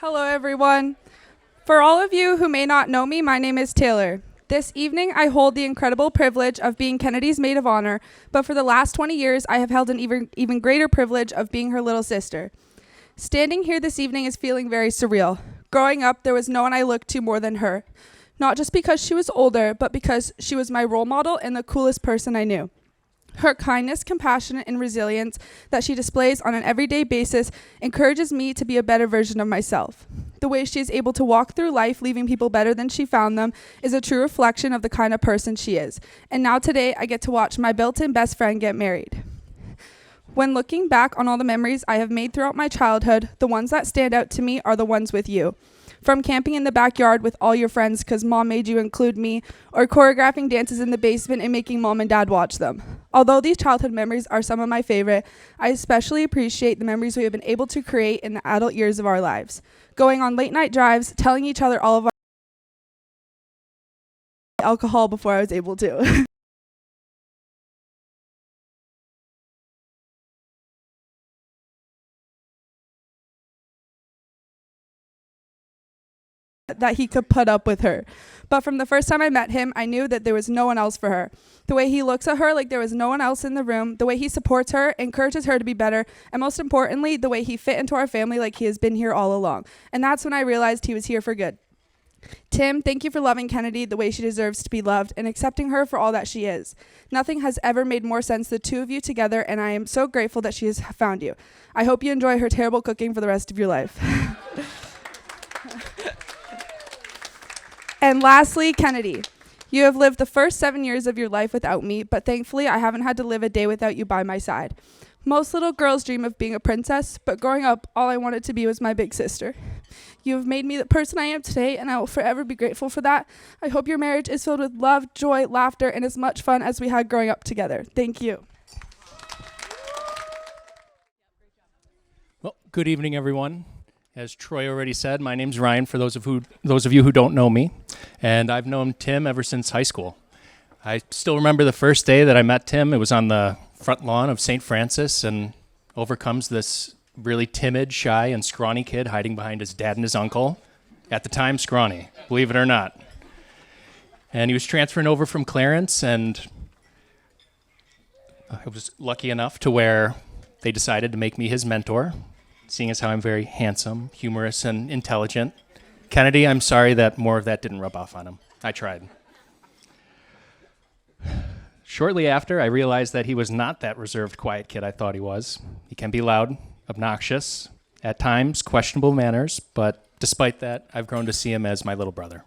Hello, everyone. For all of you who may not know me, my name is Taylor. This evening, I hold the incredible privilege of being Kennedy's maid of honor, but for the last 20 years, I have held an even greater privilege of being her little sister. Standing here this evening is feeling very surreal. Growing up, there was no one I looked to more than her. Not just because she was older, but because she was my role model and the coolest person I knew. Her kindness, compassion, and resilience that she displays on an everyday basis encourages me to be a better version of myself. The way she is able to walk through life leaving people better than she found them is a true reflection of the kind of person she is. And now today, I get to watch my built-in best friend get married. When looking back on all the memories I have made throughout my childhood, the ones that stand out to me are the ones with you. From camping in the backyard with all your friends because mom made you include me, or choreographing dances in the basement and making mom and dad watch them. Although these childhood memories are some of my favorite, I especially appreciate the memories we have been able to create in the adult years of our lives. Going on late night drives, telling each other all of our alcohol before I was able to. That he could put up with her. But from the first time I met him, I knew that there was no one else for her. The way he looks at her like there was no one else in the room, the way he supports her, encourages her to be better, and most importantly, the way he fit into our family like he has been here all along. And that's when I realized he was here for good. Tim, thank you for loving Kennedy the way she deserves to be loved and accepting her for all that she is. Nothing has ever made more sense than the two of you together, and I am so grateful that she has found you. I hope you enjoy her terrible cooking for the rest of your life. And lastly, Kennedy, you have lived the first 7 years of your life without me, but thankfully I haven't had to live a day without you by my side. Most little girls dream of being a princess, but growing up, all I wanted to be was my big sister. You have made me the person I am today, and I will forever be grateful for that. I hope your marriage is filled with love, joy, laughter, and as much fun as we had growing up together. Thank you. Well, good evening, everyone. As Troy already said, my name's Ryan, for those of you who don't know me, and I've known Tim ever since high school. I still remember the first day that I met Tim. It was on the front lawn of St. Francis, and over comes this really timid, shy, and scrawny kid hiding behind his dad and his uncle. At the time, scrawny, believe it or not. And he was transferring over from Clarence, and I was lucky enough to where they decided to make me his mentor, seeing as how I'm very handsome, humorous, and intelligent. Kennedy, I'm sorry that more of that didn't rub off on him. I tried. Shortly after, I realized that he was not that reserved, quiet kid I thought he was. He can be loud, obnoxious, at times questionable manners, but despite that, I've grown to see him as my little brother.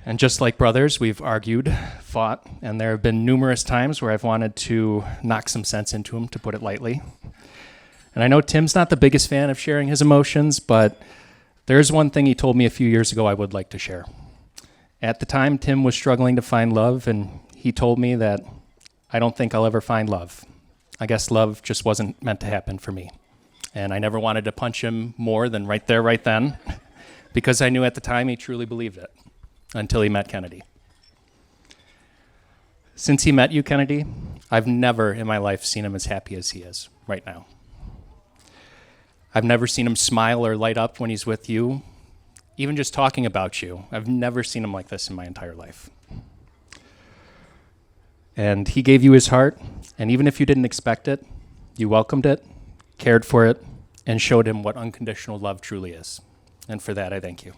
And just like brothers, we've argued, fought, and there have been numerous times where I've wanted to knock some sense into him, to put it lightly. And I know Tim's not the biggest fan of sharing his emotions, but there's one thing he told me a few years ago I would like to share. At the time, Tim was struggling to find love, and he told me that I don't think I'll ever find love. I guess love just wasn't meant to happen for me. And I never wanted to punch him more than right there, right then, because I knew at the time he truly believed it, until he met Kennedy. Since he met you, Kennedy, I've never in my life seen him as happy as he is right now. I've never seen him smile or light up when he's with you, even just talking about you. I've never seen him like this in my entire life. And he gave you his heart, and even if you didn't expect it, you welcomed it, cared for it, and showed him what unconditional love truly is. And for that, I thank you.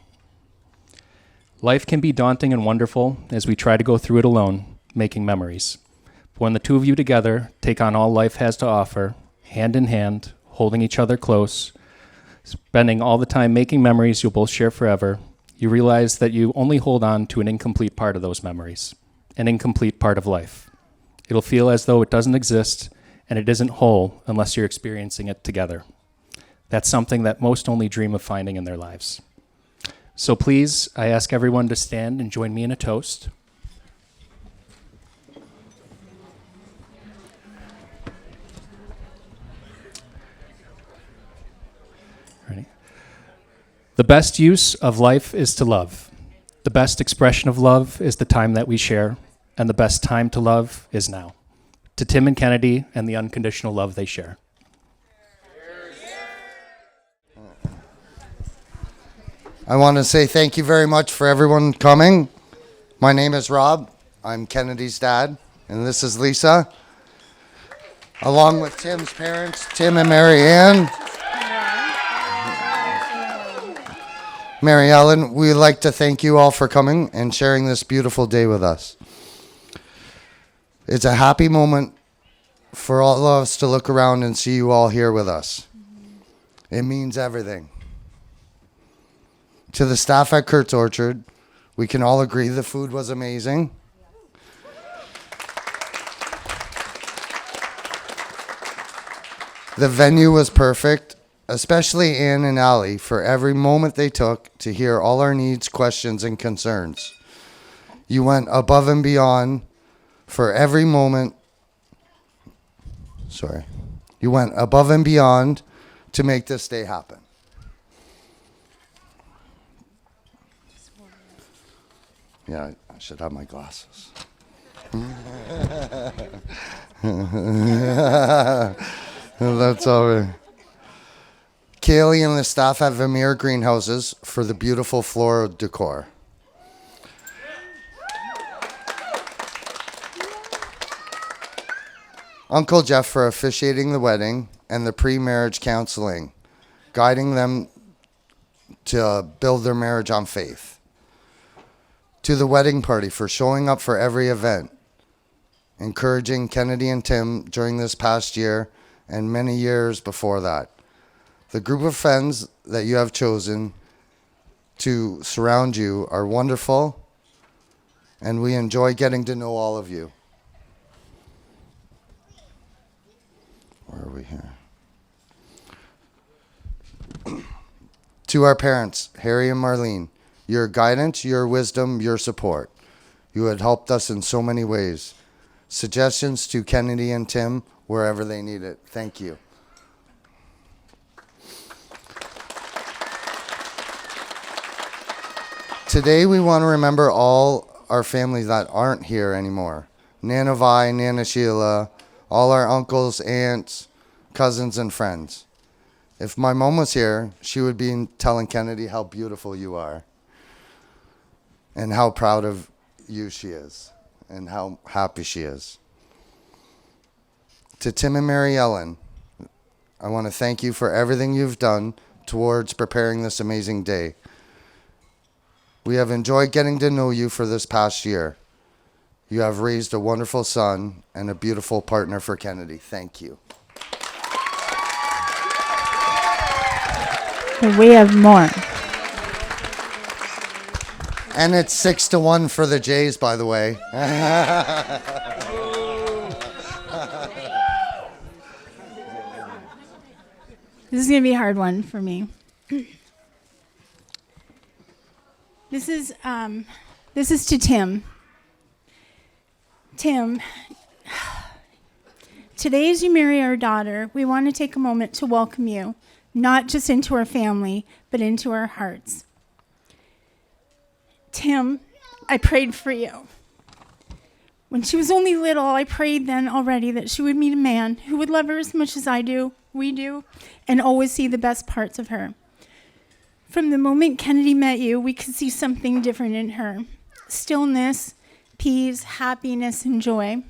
Life can be daunting and wonderful as we try to go through it alone, making memories. But when the two of you together take on all life has to offer, hand in hand, holding each other close, spending all the time making memories you'll both share forever, you realize that you only hold on to an incomplete part of those memories, an incomplete part of life. It'll feel as though it doesn't exist, and it isn't whole unless you're experiencing it together. That's something that most only dream of finding in their lives. So please, I ask everyone to stand and join me in a toast. Ready? The best use of life is to love. The best expression of love is the time that we share, and the best time to love is now. To Tim and Kennedy and the unconditional love they share. I want to say thank you very much for everyone coming. My name is Rob. I'm Kennedy's dad, and this is Lisa. Along with Tim's parents, Tim and Mary Ann. Mary Ellen, we'd like to thank you all for coming and sharing this beautiful day with us. It's a happy moment for all of us to look around and see you all here with us. It means everything. To the staff at Kurt's Orchard, we can all agree the food was amazing. The venue was perfect, especially Ann and Allie, for every moment they took to hear all our needs, questions, and concerns. You went above and beyond for every moment. You went above and beyond to make this day happen. Yeah, I should have my glasses. That's all right. Kaylee and the staff at Vermeer Greenhouses for the beautiful floral decor. Uncle Jeff for officiating the wedding and the pre-marriage counseling, guiding them to build their marriage on faith. To the wedding party for showing up for every event, encouraging Kennedy and Tim during this past year and many years before that. The group of friends that you have chosen to surround you are wonderful, and we enjoy getting to know all of you. Where are we here? To our parents, Harry and Marlene, your guidance, your wisdom, your support. You had helped us in so many ways. Suggestions to Kennedy and Tim wherever they need it. Thank you. Today we want to remember all our families that aren't here anymore. Nana Vi, Nana Sheila, all our uncles, aunts, cousins, and friends. If my mom was here, she would be telling Kennedy how beautiful you are and how proud of you she is and how happy she is. To Tim and Mary Ellen, I want to thank you for everything you've done towards preparing this amazing day. We have enjoyed getting to know you for this past year. You have raised a wonderful son and a beautiful partner for Kennedy. Thank you. We have more. And it's 6-1 for the Jays, by the way. This is going to be a hard one for me. This is to Tim. Tim, today as you marry our daughter, we want to take a moment to welcome you, not just into our family, but into our hearts. Tim, I prayed for you. When she was only little, I prayed then already that she would meet a man who would love her as much as we do, and always see the best parts of her. From the moment Kennedy met you, we could see something different in her. Stillness, peace, happiness, and joy.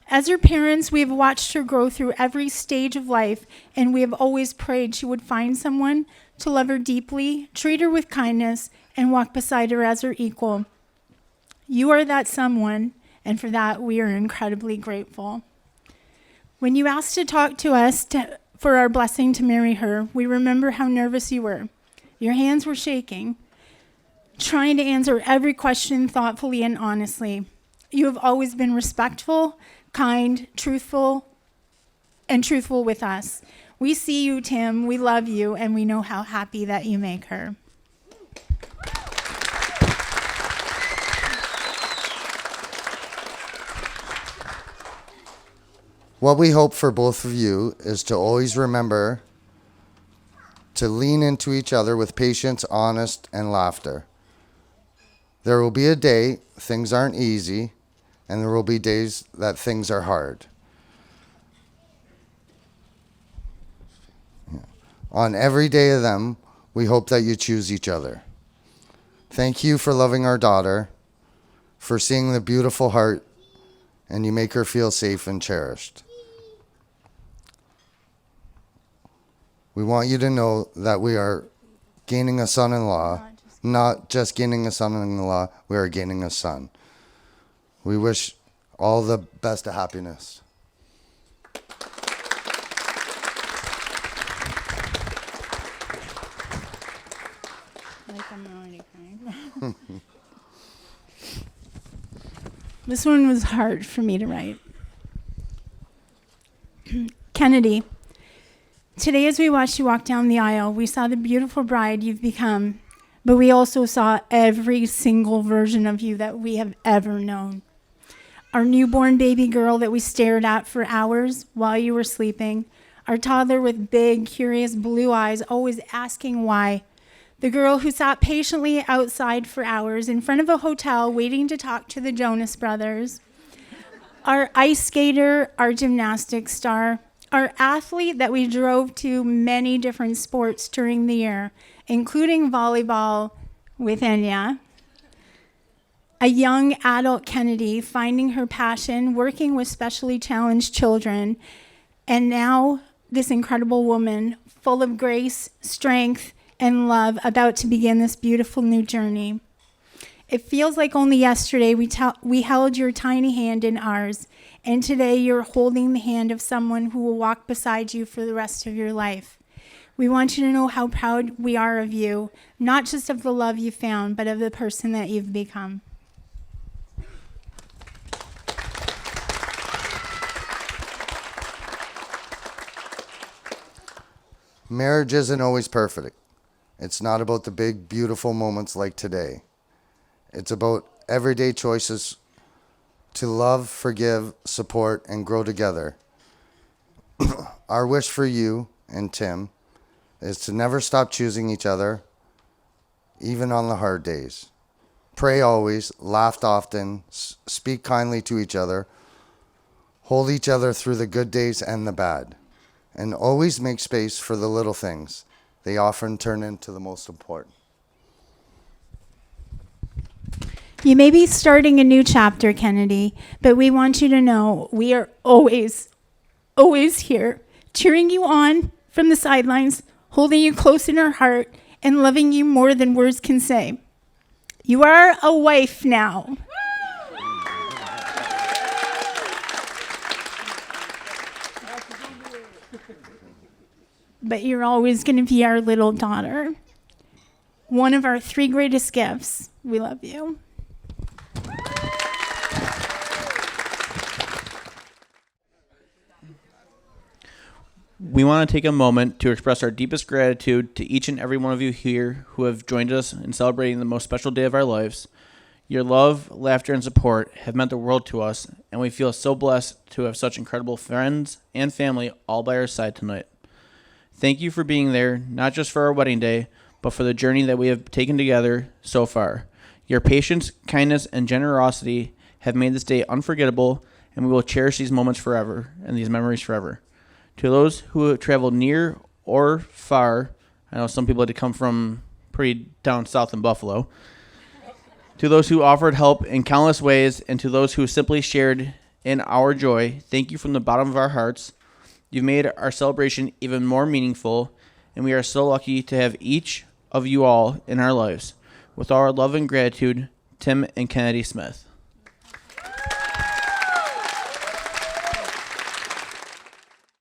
As her parents, we have watched her grow through every stage of life, and we have always prayed she would find someone to love her deeply, treat her with kindness, and walk beside her as her equal. You are that someone, and for that we are incredibly grateful. When you asked to talk to us for our blessing to marry her, we remember how nervous you were. Your hands were shaking, trying to answer every question thoughtfully and honestly. You have always been respectful, kind, truthful with us. We see you, Tim, we love you, and we know how happy that you make her. What we hope for both of you is to always remember to lean into each other with patience, honest, and laughter. There will be a day things aren't easy, and there will be days that things are hard. On every day of them, We hope that you choose each other. Thank you for loving our daughter, for seeing the beautiful heart, and you make her feel safe and cherished. We want you to know that we are gaining a son-in-law, not just gaining a son-in-law, we are gaining a son. We wish all the best of happiness. This one was hard for me to write. Kennedy, today as we watched you walk down the aisle, we saw the beautiful bride you've become, but we also saw every single version of you that we have ever known. Our newborn baby girl that we stared at for hours while you were sleeping, our toddler with big, curious blue eyes always asking why, the girl who sat patiently outside for hours in front of a hotel waiting to talk to the Jonas Brothers, our ice skater, our gymnastics star, our athlete that we drove to many different sports during the year, including volleyball with Enya, a young adult Kennedy finding her passion, working with specially challenged children, and now this incredible woman full of grace, strength, and love about to begin this beautiful new journey. It feels like only yesterday we held your tiny hand in ours, and today you're holding the hand of someone who will walk beside you for the rest of your life. We want you to know how proud we are of you, not just of the love you found, but of the person that you've become. Marriage isn't always perfect. It's not about the big, beautiful moments like today. It's about everyday choices to love, forgive, support, and grow together. Our wish for you and Tim is to never stop choosing each other, even on the hard days. Pray always, laugh often, speak kindly to each other, hold each other through the good days and the bad, and always make space for the little things. They often turn into the most important. You may be starting a new chapter, Kennedy, but we want you to know we are always, always here, cheering you on from the sidelines, holding you close in our heart, and loving you more than words can say. You are a wife now. But you're always going to be our little daughter. One of our 3 greatest gifts. We love you. We want to take a moment to express our deepest gratitude to each and every one of you here who have joined us in celebrating the most special day of our lives. Your love, laughter, and support have meant the world to us, and we feel so blessed to have such incredible friends and family all by our side tonight. Thank you for being there, not just for our wedding day, but for the journey that we have taken together so far. Your patience, kindness, and generosity have made this day unforgettable, and we will cherish these moments forever and these memories forever. To those who have traveled near or far, I know some people had to come from pretty down south in Buffalo, to those who offered help in countless ways, and to those who simply shared in our joy, thank you from the bottom of our hearts. You've made our celebration even more meaningful, and we are so lucky to have each of you all in our lives. With our love and gratitude, Tim and Kennedy Smith.